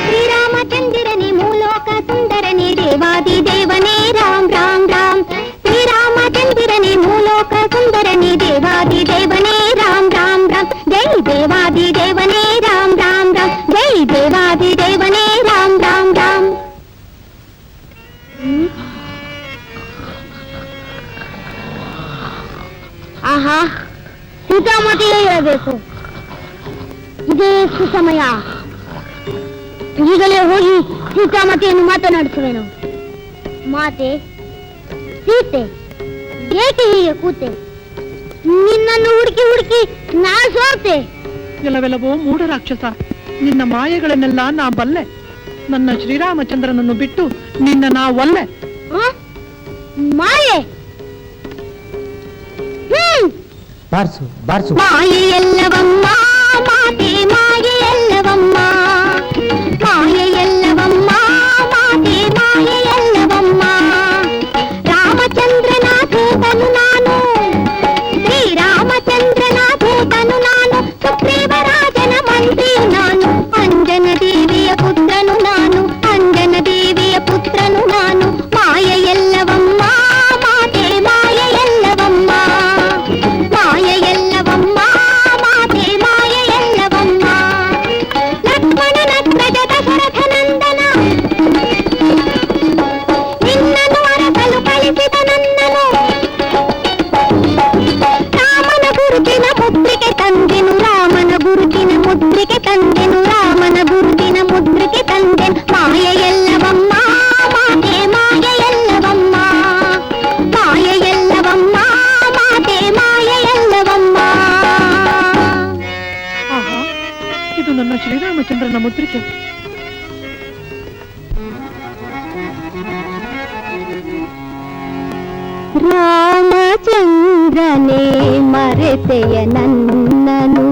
ಶ್ರೀರಾಮಚಂದ್ರನೇ ಮೂಲೋಕ ಸುಂದರನೇ ದೇವಾದಿ ದೇವನೇ ರಾಮ್ ರಾಮ್ ರಾಮ್. ಶ್ರೀರಾಮಚಂದ್ರನೇ ಮೂಲೋಕ ಸುಂದರನೇ ದೇವಾದಿ ದೇವನೇ ರಾಮ್ ರಾಮ್ ರಾಮ್. ಜೈ ದೇವಾದಿ ದೇವನೇ ರಾಮ್ ರಾಮ್ ರಾಮ್. ಜೈ ದೇವಾದಿ ದೇವನೇ ರಾಮ್ ರಾಮ್ ರಾಮ್. ಆಹಾ, ಸೀತಾಮಾತೆಯೇ ಇರಬೇಕು. ಇದೇ ಸುಸಮಯ. ಈಗಲೇ ಹೋಗಿ ಸೀತಾಮಾತೆಯನ್ನು ಮಾತನಾಡಿಸುವೆನು. ಮಾತೆ ಸೀತೆ, ಏಕೆ ಹೀಗೆ ಕೂತೆ? ನಿನ್ನನ್ನು ಹುಡುಕಿ ಹುಡುಕಿ ನಾ ಸೋತೆ. ಎಲ್ಲವೆಲ್ಲವೋ ಮೂಢ ರಾಕ್ಷಸ, ನಿನ್ನ ಮಾಯೆಗಳನ್ನೆಲ್ಲ ನಾ ಬಲ್ಲೆ. ನನ್ನ ಶ್ರೀರಾಮಚಂದ್ರನನ್ನು ಬಿಟ್ಟು ನಿನ್ನ ನಾ ಒಲ್ಲೆ. ಮಾಯೆ ಬಾರ್ಸು ಬಾರ್ಸು. ಮಾಯೆ ಎಲ್ಲವಮ್ಮ ಮಾತೆ, ಮಾಯೆ ಎಲ್ಲವಮ್ಮ, ಮಾಯೆ ಎಲ್ಲವಮ್ಮ ಮಾತೆ, ಮಾಯೆ ಎಲ್ಲವಮ್ಮ. ರಾಮಚಂದ್ರನ ದೂತನು ನಾನು, ಶ್ರೀರಾಮಚಂದ್ರನ ದೂತನು ನಾನು, ಸುಗ್ರೀವರಾಜನ ಮಂತ್ರಿಯು ನಾನು, ಅಂಜನ ದೇವಿಯ ಪುತ್ರನು ನಾನು, ಅಂಜನ ದೇವಿಯ ಪುತ್ರನು ನಾನು. ಮಾಯೆ ಎಲ್ಲವಮ್ಮ ಮಾತೆ, ಮಾಯೆ ಎಲ್ಲವಮ್ಮ, ಮಾಯೆ ಎಲ್ಲವಮ್ಮ ಮಾತೆ, ಮಾಯೆ ಎಲ್ಲವಮ್ಮ. ಲಕ್ಷ್ಮಣನ ಧ್ವಜ ದಶರಥ ನಂದನ, ನಿನ್ನನ್ನು ಅರಸಲು ಕಳಿಸಿದ ನನ್ನನು, ರಾಮನ ಗುರುತಿನ ಮುದ್ರಿಕೆ ತಂದೆನು, ರಾಮನ ಗುರುತಿನ ಮುದ್ರಿಕೆ ತಂದೆನು, ರಾಮನ ಗುರುತಿನ ಮುದ್ರಿಕೆ ತಂದೆನು. ಮಾಯೆ ಎಲ್ಲವಮ್ಮ ಮಾತೆ, ಮಾಯೆ ಎಲ್ಲವಮ್ಮ, ಮಾಯೆ ಎಲ್ಲವಮ್ಮ ಮಾತೆ, ಮಾಯೆ ಎಲ್ಲವಮ್ಮ. ಆಹಾ, ಇದು ನನ್ನ ಶ್ರೀರಾಮಚಂದ್ರನ ಮುದ್ರಿಕೆ. ರಾಮಚಂದ್ರನೇ ಮರೆತೆಯ ನನ್ನನು,